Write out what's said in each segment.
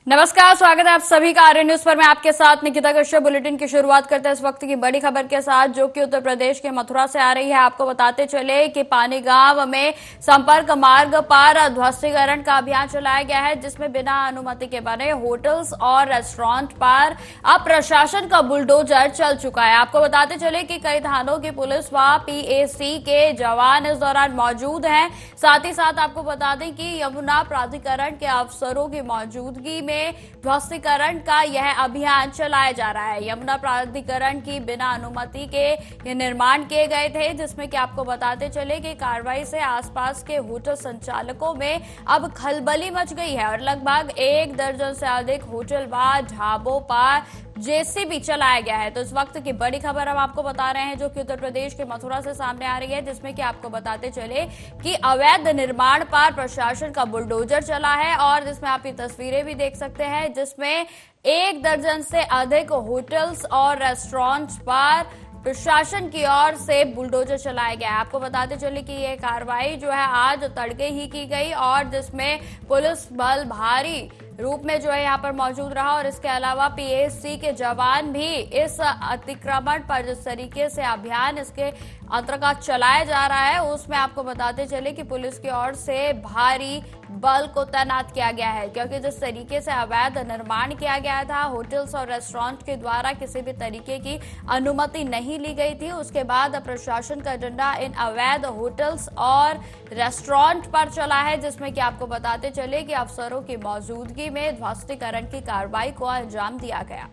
नमस्कार, स्वागत है आप सभी का आर्य न्यूज पर। मैं आपके साथ निकिता कश्यप। बुलेटिन की शुरुआत करते हैं इस वक्त की बड़ी खबर के साथ, जो कि उत्तर प्रदेश के मथुरा से आ रही है। आपको बताते चले कि पानीगांव में संपर्क मार्ग पर ध्वस्तीकरण का अभियान चलाया गया है, जिसमें बिना अनुमति के बने होटल्स और रेस्टोरेंट पर अब प्रशासन का बुलडोजर चल चुका है। आपको बताते चले कि कई थानों की पुलिस व पीएसी के जवान इस दौरान मौजूद हैं। साथ ही साथ आपको बता दें कि यमुना प्राधिकरण के अफसरों की मौजूदगी में ध्वस्तीकरण का यह अभियान चलाया जा रहा है। यमुना प्राधिकरण की बिना अनुमति के ये निर्माण किए गए थे, जिसमें कि आपको बताते चले कि कार्रवाई से आसपास के होटल संचालकों में अब खलबली मच गई है और लगभग 1 दर्जन से अधिक होटल व ढाबों पर जेसीबी चलाया गया है। तो इस वक्त की बड़ी खबर हम आपको बता रहे हैं, जो कि उत्तर प्रदेश के मथुरा से सामने आ रही है, जिसमें कि आपको बताते चले कि अवैध निर्माण पर प्रशासन का बुलडोजर चला है और जिसमें आप ये तस्वीरें भी देख सकते हैं, जिसमें 1 दर्जन से अधिक होटल्स और रेस्टोरेंट्स पर प्रशासन की ओर से बुलडोजर चलाया गया है। आपको बताते चले कि यह कार्रवाई जो है आज तड़के ही की गई और जिसमें पुलिस बल भारी रूप में जो है यहाँ पर मौजूद रहा और इसके अलावा पीएसी के जवान भी इस अतिक्रमण पर जिस तरीके से अभियान इसके अंतर्गत चलाया जा रहा है, उसमें आपको बताते चले कि पुलिस की ओर से भारी बल को तैनात किया गया है, क्योंकि जिस तरीके से अवैध निर्माण किया गया था, होटल्स और रेस्टोरेंट के द्वारा किसी भी तरीके की अनुमति नहीं ली गई थी। उसके बाद प्रशासन का डंडा इन अवैध होटल्स और रेस्टोरेंट पर चला है, जिसमें कि आपको बताते चले कि अफसरों की मौजूदगी में ध्वस्तीकरण की कार्रवाई को अंजाम दिया गया।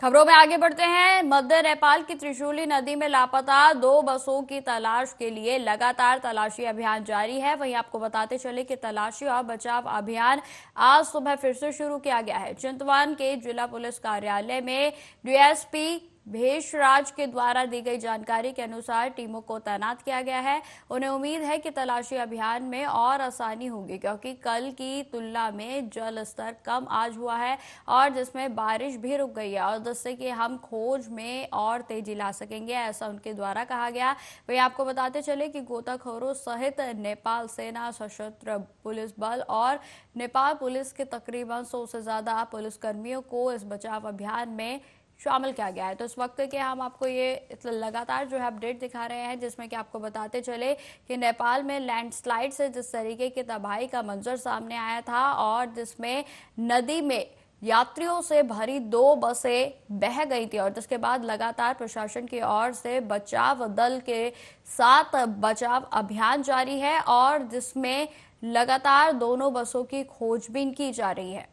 खबरों में आगे बढ़ते हैं। मध्य नेपाल की त्रिशूली नदी में लापता 2 बसों की तलाश के लिए लगातार तलाशी अभियान जारी है। वहीं आपको बताते चले कि तलाशी और बचाव अभियान आज सुबह फिर से शुरू किया गया है। चिंतवान के जिला पुलिस कार्यालय में डीएसपी भेषराज के द्वारा दी गई जानकारी के अनुसार टीमों को तैनात किया गया है। उन्हें उम्मीद है कि तलाशी अभियान में और आसानी होगी, क्योंकि कल की तुलना में जल स्तर कम आज हुआ है और जिसमें बारिश भी रुक गई है और जिससे कि हम खोज में और तेजी ला सकेंगे, ऐसा उनके द्वारा कहा गया। वही आपको बताते चले कि गोताखोरों सहित नेपाल सेना, सशस्त्र पुलिस बल और नेपाल पुलिस के तकरीबन 100 से ज्यादा पुलिसकर्मियों को इस बचाव अभियान में शामिल किया गया है। तो इस वक्त के हम आपको ये लगातार जो है अपडेट दिखा रहे हैं, जिसमें कि आपको बताते चले कि नेपाल में लैंडस्लाइड से जिस तरीके की तबाही का मंजर सामने आया था और जिसमें नदी में यात्रियों से भरी 2 बसें बह गई थी और जिसके बाद लगातार प्रशासन की ओर से बचाव दल के साथ बचाव अभियान जारी है और जिसमें लगातार दोनों बसों की खोजबीन की जा रही है।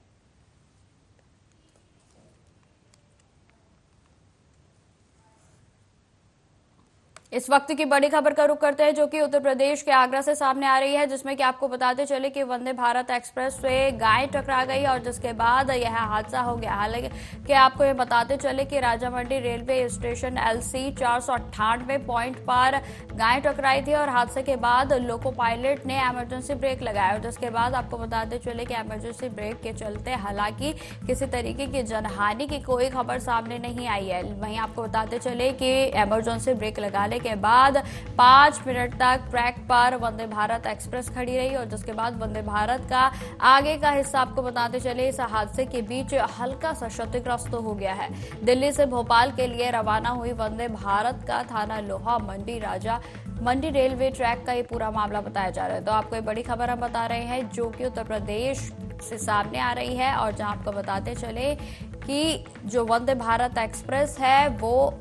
इस वक्त की बड़ी खबर का रुख करते हैं, जो कि उत्तर प्रदेश के आगरा से सामने आ रही है, जिसमें कि आपको बताते चले कि वंदे भारत एक्सप्रेस से गाय टकरा गई और जिसके बाद यह हादसा हो गया। हालांकि आपको ये बताते चले कि Raja Mandi railway station LC 498 point पर गाय टकराई थी और हादसे के बाद लोको पायलट ने इमरजेंसी ब्रेक लगाया और जिसके बाद आपको बताते चले कि इमरजेंसी ब्रेक के चलते हालांकि किसी तरीके की जनहानि की कोई खबर सामने नहीं आई है। वहीं आपको बताते चले कि इमरजेंसी ब्रेक लगाने के बाद 5 मिनट तक ट्रैक पर वंदे भारत एक्सप्रेस खड़ी रही और जिसके बाद वंदे भारत का आगे का हिस्सा आपको बताते चले इस हादसे के बीच हल्का सा क्षतिग्रस्त हो गया है। दिल्ली से भोपाल के लिए रवाना हुई वंदे भारत का थाना लोहा मंडी रेलवे ट्रैक का ये पूरा मामला बताया जा रहा है। तो आपको ये बड़ी खबर हम बता रहे हैं, जो कि उत्तर प्रदेश से सामने आ रही है और जहां आपको बताते चले कि जो वंदे भारत एक्सप्रेस है वो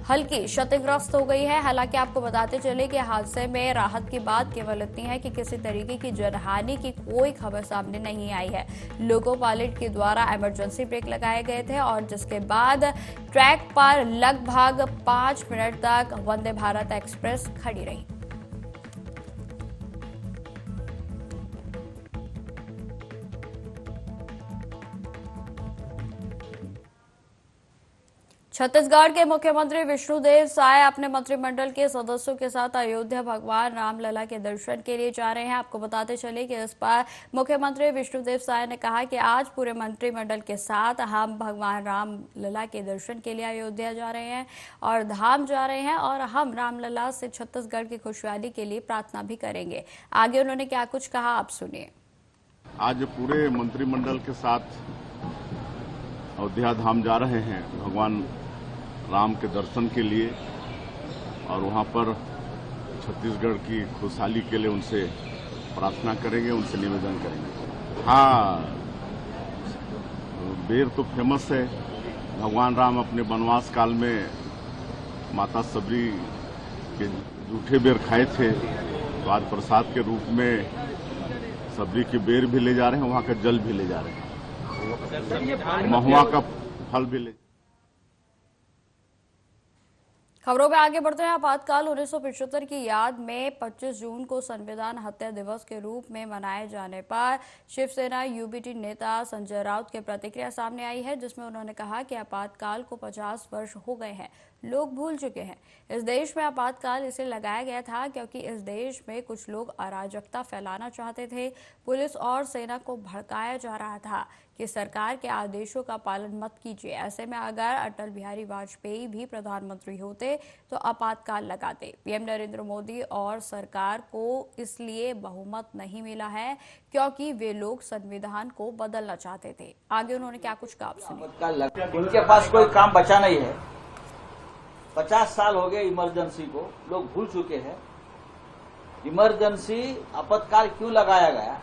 हल्की क्षतिग्रस्त हो गई है। हालांकि आपको बताते चले कि हादसे में राहत की बात केवल इतनी है कि किसी तरीके की जनहानि की कोई खबर सामने नहीं आई है। लोको पायलट के द्वारा इमरजेंसी ब्रेक लगाए गए थे और जिसके बाद ट्रैक पर लगभग 5 मिनट तक वंदे भारत एक्सप्रेस खड़ी रही। छत्तीसगढ़ के मुख्यमंत्री विष्णुदेव साय अपने मंत्रिमंडल के सदस्यों के साथ अयोध्या भगवान रामलला के दर्शन के लिए जा रहे हैं। आपको बताते चले कि इस पर मुख्यमंत्री विष्णुदेव साय ने कहा कि आज पूरे मंत्रिमंडल के साथ हम भगवान रामलला के दर्शन के लिए अयोध्या जा रहे हैं और धाम जा रहे हैं और हम रामलला से छत्तीसगढ़ की खुशहाली के लिए प्रार्थना भी करेंगे। आगे उन्होंने क्या कुछ कहा, आप सुनिए। आज पूरे मंत्रिमंडल के साथ अयोध्या धाम जा रहे हैं भगवान राम के दर्शन के लिए और वहां पर छत्तीसगढ़ की खुशहाली के लिए उनसे प्रार्थना करेंगे, उनसे निवेदन करेंगे। हाँ, बेर तो फेमस है। भगवान राम अपने वनवास काल में माता सबरी के जूठे बेर खाए थे, तो आज प्रसाद के रूप में सबरी के बेर भी ले जा रहे हैं, वहां का जल भी ले जा रहे हैं, महुआ का फल भी ले। खबरों में आगे बढ़ते हैं। आपातकाल 1975 की याद में 25 जून को संविधान हत्या दिवस के रूप में मनाए जाने पर शिवसेना यूबीटी नेता संजय राउत की प्रतिक्रिया सामने आई है, जिसमें उन्होंने कहा कि आपातकाल को 50 वर्ष हो गए हैं, लोग भूल चुके हैं। इस देश में आपातकाल इसलिए लगाया गया था क्योंकि इस देश में कुछ लोग अराजकता फैलाना चाहते थे। पुलिस और सेना को भड़काया जा रहा था कि सरकार के आदेशों का पालन मत कीजिए। ऐसे में अगर अटल बिहारी वाजपेयी भी प्रधानमंत्री होते तो आपातकाल लगाते। पीएम नरेंद्र मोदी और सरकार को इसलिए बहुमत नहीं मिला है क्योंकि वे लोग संविधान को बदलना चाहते थे। आगे उन्होंने क्या कुछ कहा, उनके पास कोई काम बचा नहीं है। 50 साल हो गए इमरजेंसी को, लोग भूल चुके हैं। इमरजेंसी आपातकाल क्यों लगाया गया?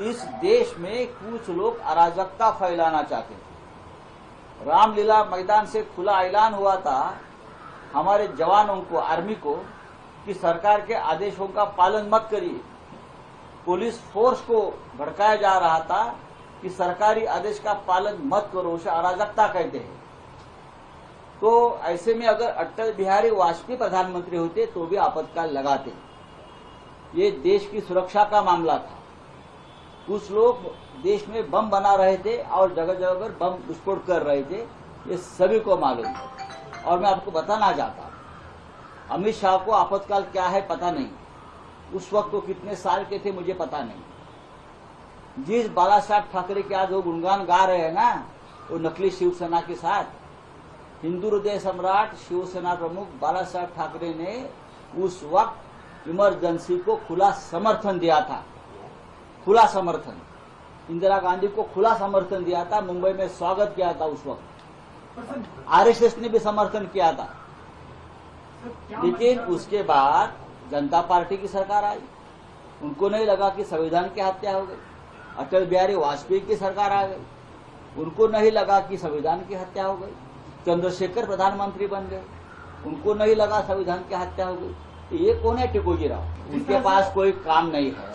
इस देश में कुछ लोग अराजकता फैलाना चाहते हैं। रामलीला मैदान से खुला ऐलान हुआ था हमारे जवानों को, आर्मी को, कि सरकार के आदेशों का पालन मत करिए। पुलिस फोर्स को भड़काया जा रहा था कि सरकारी आदेश का पालन मत करो, उसे अराजकता कहते हैं। तो ऐसे में अगर अटल बिहारी वाजपेयी प्रधानमंत्री होते तो भी आपातकाल लगाते। ये देश की सुरक्षा का मामला था। कुछ लोग देश में बम बना रहे थे और जगह जगह पर बम विस्फोट कर रहे थे, ये सभी को मालूम है। और मैं आपको बताना चाहता हूं, अमित शाह को आपातकाल क्या है पता नहीं, उस वक्त वो कितने साल के थे मुझे पता नहीं। जिस बाला साहब ठाकरे के आज वो गुणगान गा रहे हैं ना, वो नकली शिवसेना के साथ, हिंदू हृदय सम्राट शिवसेना प्रमुख बाला साहब ठाकरे ने उस वक्त इमरजेंसी को खुला समर्थन दिया था। खुला समर्थन, इंदिरा गांधी को खुला समर्थन दिया था। मुंबई में स्वागत किया था उस वक्त, आरएसएस ने भी समर्थन किया था। लेकिन उसके बाद जनता पार्टी की सरकार आई, उनको नहीं लगा कि संविधान की हत्या हो गई। अटल बिहारी वाजपेयी की सरकार आ गई, उनको नहीं लगा कि संविधान की हत्या हो गई। चंद्रशेखर प्रधानमंत्री बन गए, उनको नहीं लगा संविधान की हत्या हो गई। तो ये कौन है टिकोजी राव? उनके पास कोई काम नहीं है,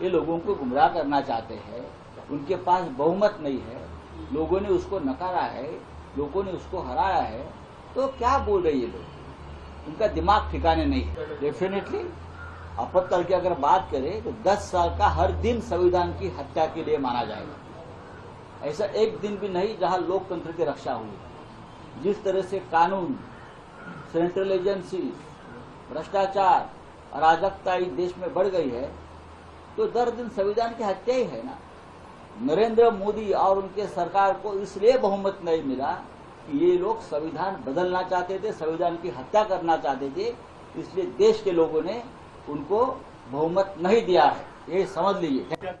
ये लोगों को गुमराह करना चाहते हैं। उनके पास बहुमत नहीं है, लोगों ने उसको नकारा है, लोगों ने उसको हराया है। तो क्या बोल रहे ये लोग? उनका दिमाग ठिकाने नहीं है। डेफिनेटली आपातकाल की अगर बात करें तो 10 साल का हर दिन संविधान की हत्या के लिए माना जाएगा। ऐसा एक दिन भी नहीं जहां लोकतंत्र की रक्षा हुई। जिस तरह से कानून, सेंट्रल एजेंसी, भ्रष्टाचार, अराजकता इस देश में बढ़ गई है, तो दर दिन संविधान की हत्या ही है ना। नरेंद्र मोदी और उनके सरकार को इसलिए बहुमत नहीं मिला कि ये लोग संविधान बदलना चाहते थे, संविधान की हत्या करना चाहते थे। इसलिए देश के लोगों ने उनको बहुमत नहीं दिया है, ये समझ लीजिए।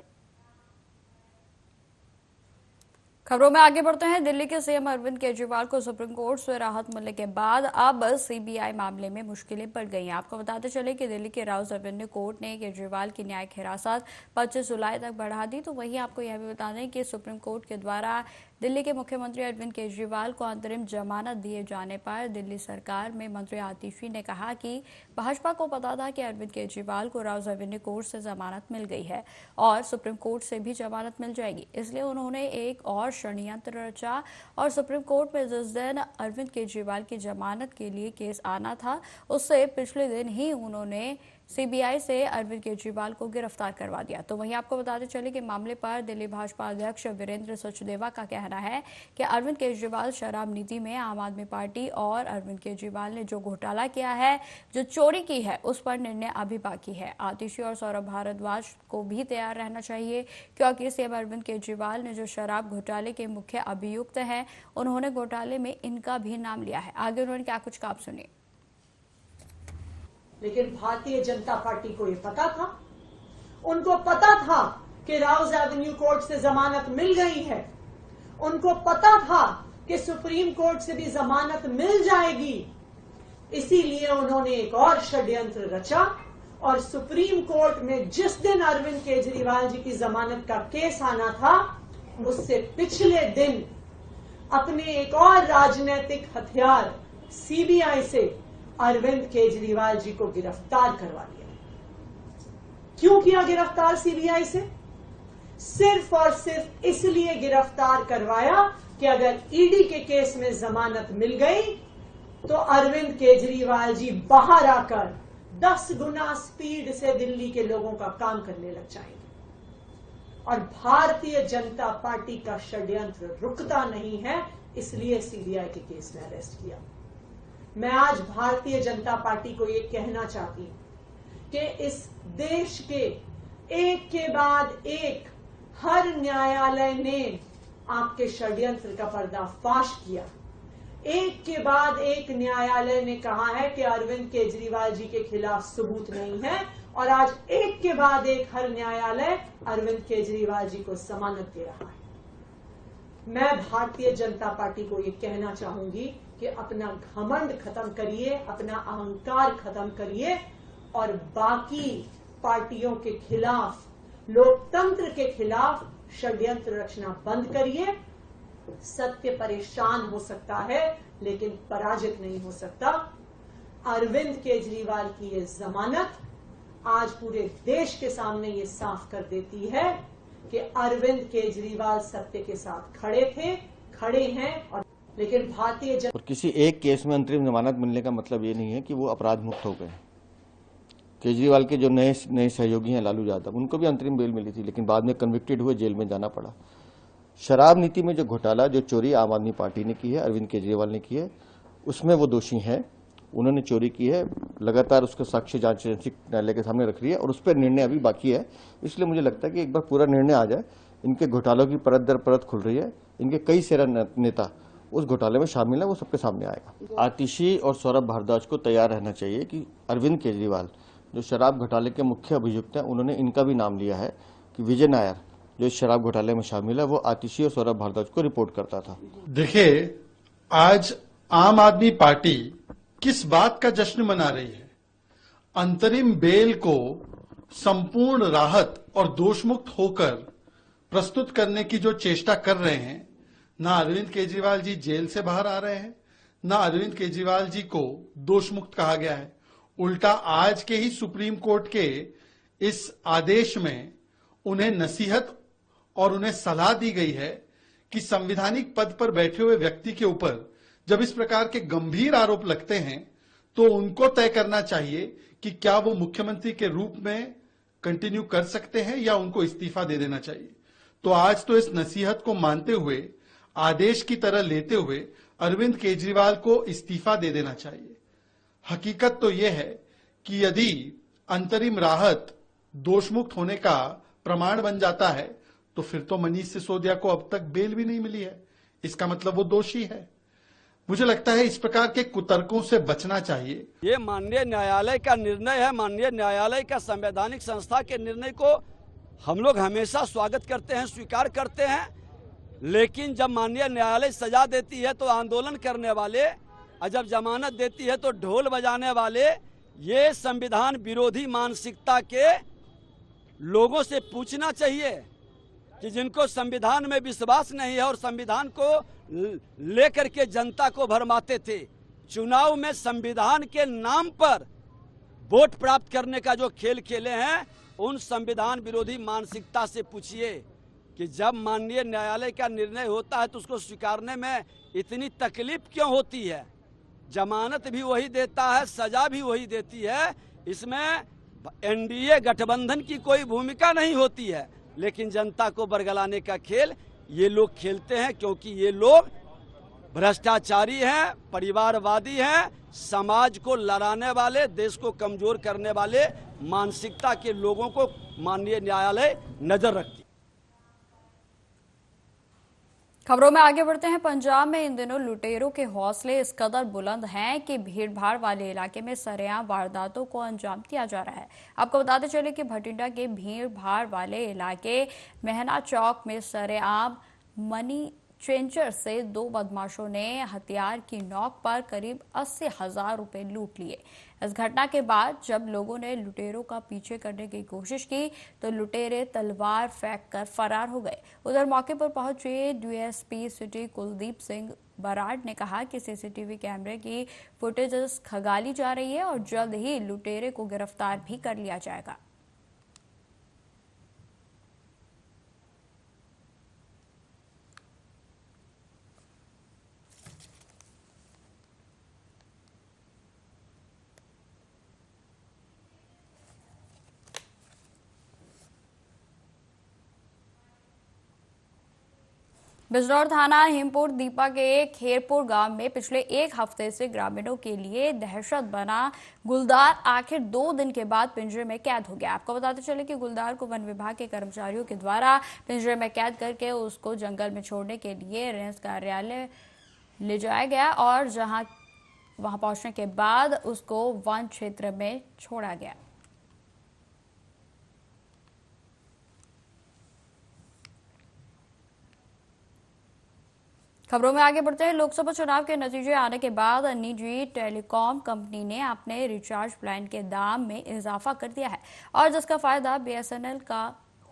खबरों में आगे बढ़ते हैं। दिल्ली के सीएम अरविंद केजरीवाल को सुप्रीम कोर्ट से राहत मिलने के बाद अब सीबीआई मामले में मुश्किलें बढ़ गई हैं। आपको बताते चले कि दिल्ली के राउस अरविंद कोर्ट ने केजरीवाल की न्यायिक हिरासत 25 जुलाई तक बढ़ा दी। तो वहीं आपको यह भी बता दें कि सुप्रीम कोर्ट के द्वारा दिल्ली के मुख्यमंत्री अरविंद केजरीवाल को अंतरिम जमानत दिए जाने पर दिल्ली सरकार में मंत्री आतिशी ने कहा कि भाजपा को पता था कि अरविंद केजरीवाल को राउस अरविंद कोर्ट से जमानत मिल गई है और सुप्रीम कोर्ट से भी जमानत मिल जाएगी, इसलिए उन्होंने एक और षड्यंत्र रचा और सुप्रीम कोर्ट में जिस दिन अरविंद केजरीवाल की जमानत के लिए केस आना था उससे पिछले दिन ही उन्होंने सीबीआई से अरविंद केजरीवाल को गिरफ्तार करवा दिया। तो वहीं आपको बताते चले कि मामले पर दिल्ली भाजपा अध्यक्ष वीरेंद्र सचदेवा का कहना है कि अरविंद केजरीवाल शराब नीति में आम आदमी पार्टी और अरविंद केजरीवाल ने जो घोटाला किया है, जो चोरी की है, उस पर निर्णय अभी बाकी है। आतिशी और सौरभ भारद्वाज को भी तैयार रहना चाहिए, क्योंकि सीएम अरविंद केजरीवाल ने जो शराब घोटाले के मुख्य अभियुक्त हैं, उन्होंने घोटाले में इनका भी नाम लिया है। आगे उन्होंने क्या कुछ कहा, सुनिए। लेकिन भारतीय जनता पार्टी को यह पता था, उनको पता था कि राउज एवेन्यू कोर्ट से जमानत मिल गई है, उनको पता था कि सुप्रीम कोर्ट से भी जमानत मिल जाएगी। इसीलिए उन्होंने एक और षड्यंत्र रचा और सुप्रीम कोर्ट में जिस दिन अरविंद केजरीवाल जी की जमानत का केस आना था, उससे पिछले दिन अपने एक और राजनीतिक हथियार सीबीआई से अरविंद केजरीवाल जी को गिरफ्तार करवा दिया। क्यों किया गिरफ्तार सीबीआई से? सिर्फ और सिर्फ इसलिए गिरफ्तार करवाया कि अगर ईडी के केस में जमानत मिल गई तो अरविंद केजरीवाल जी बाहर आकर 10 गुना स्पीड से दिल्ली के लोगों का काम करने लग जाएंगे। और भारतीय जनता पार्टी का षड्यंत्र रुकता नहीं है, इसलिए सीबीआई के केस में अरेस्ट किया। मैं आज भारतीय जनता पार्टी को यह कहना चाहती हूं कि इस देश के एक के बाद एक हर न्यायालय ने आपके षड्यंत्र का पर्दाफाश किया। एक के बाद एक न्यायालय ने कहा है कि अरविंद केजरीवाल जी के खिलाफ सबूत नहीं है, और आज एक के बाद एक हर न्यायालय अरविंद केजरीवाल जी को जमानत दे रहा है। मैं भारतीय जनता पार्टी को यह कहना चाहूंगी कि अपना घमंड खत्म करिए, अपना अहंकार खत्म करिए और बाकी पार्टियों के खिलाफ, लोकतंत्र के खिलाफ षड्यंत्र रचना बंद करिए। सत्य परेशान हो सकता है लेकिन पराजित नहीं हो सकता। अरविंद केजरीवाल की ये जमानत आज पूरे देश के सामने ये साफ कर देती है कि अरविंद केजरीवाल सत्य के साथ खड़े थे, खड़े हैं। और लेकिन भारतीय और किसी एक केस में अंतरिम जमानत मिलने का मतलब ये नहीं है कि वो अपराध मुक्त हो गए। केजरीवाल के जो नए सहयोगी हैं लालू यादव, उनको भी अंतरिम बेल मिली थी, लेकिन बाद में कन्विक्टेड हुए, जेल में जाना पड़ा। शराब नीति में जो घोटाला, जो चोरी आम आदमी पार्टी ने की है, अरविंद केजरीवाल ने की है, उसमें वो दोषी हैं। उन्होंने चोरी की है, लगातार उसका साक्ष्य जांच न्यायालय के सामने रख रही है और उस पर निर्णय अभी बाकी है। इसलिए मुझे लगता है कि एक बार पूरा निर्णय आ जाए। इनके घोटालों की परत दर परत खुल रही है, इनके कई सेरा नेता उस घोटाले में शामिल है, वो सबके सामने आएगा। आतिशी और सौरभ भारद्वाज को तैयार रहना चाहिए कि अरविंद केजरीवाल जो शराब घोटाले के मुख्य अभियुक्त हैं, उन्होंने इनका भी नाम लिया है कि विजय नायर जो इस शराब घोटाले में शामिल है, वो आतिशी और सौरभ भारद्वाज को रिपोर्ट करता था। देखिए, आज आम आदमी पार्टी किस बात का जश्न मना रही है? अंतरिम बेल को संपूर्ण राहत और दोषमुक्त होकर प्रस्तुत करने की जो चेष्टा कर रहे हैं, ना अरविंद केजरीवाल जी जेल से बाहर आ रहे हैं, ना अरविंद केजरीवाल जी को दोषमुक्त कहा गया है। उल्टा आज के ही सुप्रीम कोर्ट के इस आदेश में उन्हें नसीहत और उन्हें सलाह दी गई है कि संवैधानिक पद पर बैठे हुए व्यक्ति के ऊपर जब इस प्रकार के गंभीर आरोप लगते हैं तो उनको तय करना चाहिए कि क्या वो मुख्यमंत्री के रूप में कंटिन्यू कर सकते हैं या उनको इस्तीफा दे देना चाहिए। तो आज तो इस नसीहत को मानते हुए, आदेश की तरह लेते हुए अरविंद केजरीवाल को इस्तीफा दे देना चाहिए। हकीकत तो यह है कि यदि अंतरिम राहत दोषमुक्त होने का प्रमाण बन जाता है तो फिर तो मनीष सिसोदिया को अब तक बेल भी नहीं मिली है, इसका मतलब वो दोषी है। मुझे लगता है इस प्रकार के कुतर्कों से बचना चाहिए। ये माननीय न्यायालय का निर्णय है, माननीय न्यायालय का संवैधानिक संस्था के निर्णय को हम लोग हमेशा स्वागत करते हैं, स्वीकार करते हैं। लेकिन जब माननीय न्यायालय सजा देती है तो आंदोलन करने वाले, और जब जमानत देती है तो ढोल बजाने वाले, ये संविधान विरोधी मानसिकता के लोगों से पूछना चाहिए कि जिनको संविधान में विश्वास नहीं है और संविधान को लेकर के जनता को भरमाते थे, चुनाव में संविधान के नाम पर वोट प्राप्त करने का जो खेल खेले हैं, उन संविधान विरोधी मानसिकता से पूछिए कि जब माननीय न्यायालय का निर्णय होता है तो उसको स्वीकारने में इतनी तकलीफ क्यों होती है। जमानत भी वही देता है, सजा भी वही देती है। इसमें एनडीए गठबंधन की कोई भूमिका नहीं होती है, लेकिन जनता को बरगलाने का खेल ये लोग खेलते हैं, क्योंकि ये लोग भ्रष्टाचारी हैं, परिवारवादी हैं, समाज को लड़ाने वाले, देश को कमजोर करने वाले मानसिकता के लोगों को माननीय न्यायालय नजर रखती। खबरों में आगे बढ़ते हैं। पंजाब में इन दिनों लुटेरों के हौसले इस कदर बुलंद हैं कि भीड़भाड़ वाले इलाके में सरेआम वारदातों को अंजाम दिया जा रहा है। आपको बताते चले कि भटिंडा के भीड़भाड़ वाले इलाके मेहना चौक में सरेआम मनी चेंजर से 2 बदमाशों ने हथियार की नोक पर करीब 80,000 रुपए लूट लिए। इस घटना के बाद जब लोगों ने लुटेरों का पीछे करने की कोशिश की तो लुटेरे तलवार फेंककर फरार हो गए। उधर मौके पर पहुंचे डीएसपी सिटी कुलदीप सिंह बराड़ ने कहा कि सीसीटीवी कैमरे की फुटेजेस खंगाली जा रही है और जल्द ही लुटेरे को गिरफ्तार भी कर लिया जाएगा। बिजनौर थाना हिमपुर दीपा के खेरपुर गांव में पिछले 1 हफ्ते से ग्रामीणों के लिए दहशत बना गुलदार आखिर 2 दिन के बाद पिंजरे में कैद हो गया। आपको बताते चले कि गुलदार को वन विभाग के कर्मचारियों के द्वारा पिंजरे में कैद करके उसको जंगल में छोड़ने के लिए रेंज कार्यालय ले जाया गया और वहां पहुंचने के बाद उसको वन क्षेत्र में छोड़ा गया। खबरों में आगे बढ़ते हैं। लोकसभा चुनाव के नतीजे आने के बाद निजी टेलीकॉम कंपनी ने अपने रिचार्ज प्लान के दाम में इजाफा कर दिया है और जिसका फायदा बीएसएनएल का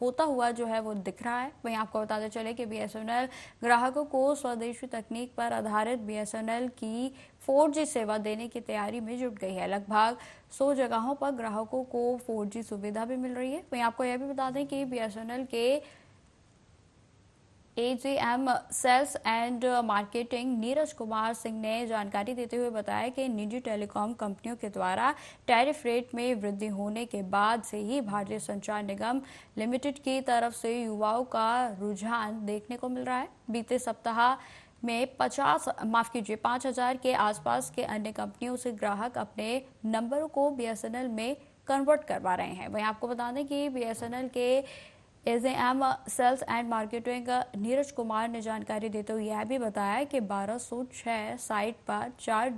होता हुआ जो है वो दिख रहा है। वहीं आपको बताते चले कि बीएसएनएल ग्राहकों को स्वदेशी तकनीक पर आधारित बीएसएनएल की 4G सेवा देने की तैयारी में जुट गई है। लगभग 100 जगहों पर ग्राहकों को 4G सुविधा भी मिल रही है। वहीं आपको यह भी बता दें कि बीएसएनएल के AGM sales and marketing Neeraj Kumar Singh ने जानकारी देते हुए बताया कि निजी टेलीकॉम कंपनियों के द्वारा टैरिफ रेट में वृद्धि होने के बाद से ही भारतीय संचार निगम लिमिटेड की तरफ से युवाओं का रुझान देखने को मिल रहा है। बीते सप्ताह में 5,000 के आसपास के अन्य कंपनियों से ग्राहक अपने नंबरों को बीएसएनएल में कन्वर्ट करवा रहे हैं। वहीं आपको बता दें कि बीएसएनएल के AGM sales and marketing Neeraj Kumar ने जानकारी देते हुए यह भी बताया कि 1206 साइट पर 4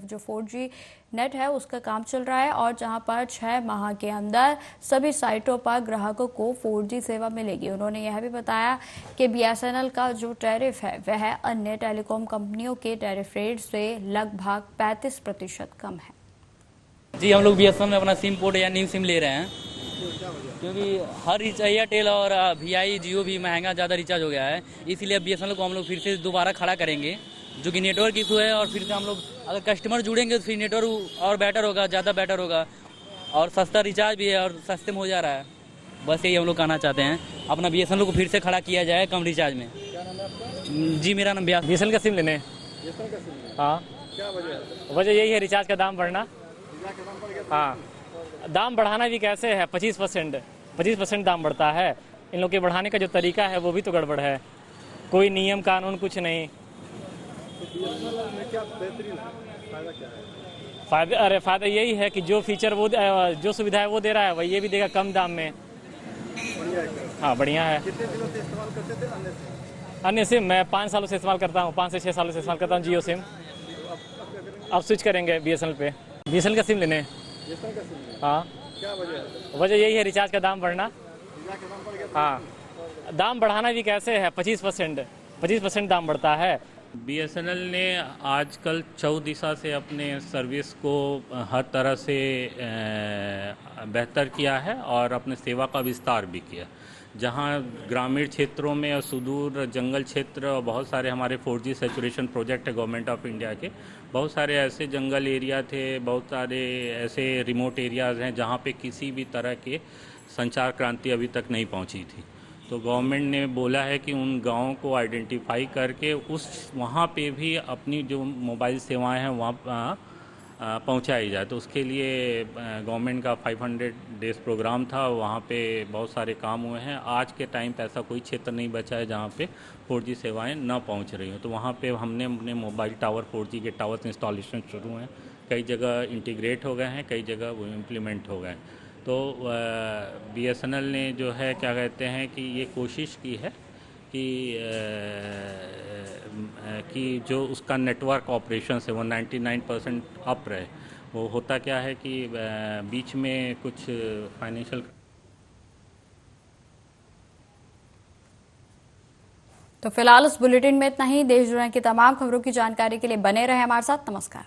जो 4G नेट है उसका काम चल रहा है और जहां पर 6 माह के अंदर सभी साइटों पर ग्राहकों को 4G सेवा मिलेगी। उन्होंने यह भी बताया कि बीएसएनएल का जो टैरिफ है वह अन्य टेलीकॉम कंपनियों के टैरिफ रेट से लगभग 35% कम है। जी, हम लोग बीएसएनएल में अपना सिम पोर्ट या न्यू सिम ले रहे हैं क्योंकि हर एयरटेल और वीआई जियो भी महंगा ज़्यादा रिचार्ज हो गया है, इसीलिए बीएसएनएल को हम लोग फिर से दोबारा खड़ा करेंगे जो कि नेटवर्क इशू है। और फिर से हम लोग अगर कस्टमर जुड़ेंगे तो फिर नेटवर्क और बेटर होगा, ज़्यादा बेटर होगा और सस्ता रिचार्ज भी है और सस्ते में हो जा रहा है। बस यही हम लोग कहना चाहते हैं, अपना बीएसएनएल को फिर से खड़ा किया जाए कम रिचार्ज में। जी, मेरा नाम बीएसएनएल का सिम लेने। हाँ, क्या वजह यही है रिचार्ज का दाम बढ़ना। हाँ, दाम बढ़ाना भी कैसे है, 25% दाम बढ़ता है। इन लोग के बढ़ाने का जो तरीका है वो भी तो गड़बड़ है, कोई नियम कानून कुछ नहीं। फायदा यही है कि जो फीचर वो जो सुविधा है वो दे रहा है वही ये भी देगा कम दाम में। हाँ, बढ़िया है। कितने दिनों से इस्तेमाल करते थे अन्य सिम? मैं 5 सालों से इस्तेमाल करता हूँ, 5 से 6 सालों से इस्तेमाल करता हूँ जियो सिम। अब स्विच करेंगे बीएसएनएल पे। बीएसएनएल का सिम लेने। हाँ, क्या वजह यही है रिचार्ज का दाम बढ़ना। हाँ, दाम बढ़ाना भी कैसे है, 25% दाम बढ़ता है। बीएसएनएल ने आजकल 4 दिशा से अपने सर्विस को हर तरह से बेहतर किया है और अपने सेवा का विस्तार भी किया। जहां ग्रामीण क्षेत्रों में और सुदूर जंगल क्षेत्र और बहुत सारे हमारे 4G सैचुरेशन प्रोजेक्ट है गवर्नमेंट ऑफ इंडिया के, बहुत सारे ऐसे जंगल एरिया थे, बहुत सारे ऐसे रिमोट एरियाज़ हैं जहां पे किसी भी तरह के संचार क्रांति अभी तक नहीं पहुंची थी। तो गवर्नमेंट ने बोला है कि उन गाँवों को आइडेंटिफाई करके वहाँ पे भी अपनी जो मोबाइल सेवाएं हैं वहाँ पहुंचाई जाए। तो उसके लिए गवर्नमेंट का 500 डेज प्रोग्राम था, वहाँ पे बहुत सारे काम हुए हैं। आज के टाइम पे ऐसा कोई क्षेत्र नहीं बचा है जहाँ पे 4G सेवाएं न पहुँच रही हो। तो वहाँ पे हमने अपने मोबाइल टावर 4G के टावर्स इंस्टॉलेशन शुरू हैं, कई जगह इंटीग्रेट हो गए हैं, कई जगह वो इम्प्लीमेंट हो गए। तो BSNL ने जो है क्या कहते हैं कि ये कोशिश की है कि जो उसका नेटवर्क ऑपरेशन है वो 99% अप रहे। वो होता क्या है कि बीच में कुछ फाइनेंशियल। तो फिलहाल इस बुलेटिन में इतना ही। देश दुनिया की तमाम खबरों की जानकारी के लिए बने रहे हमारे साथ। नमस्कार।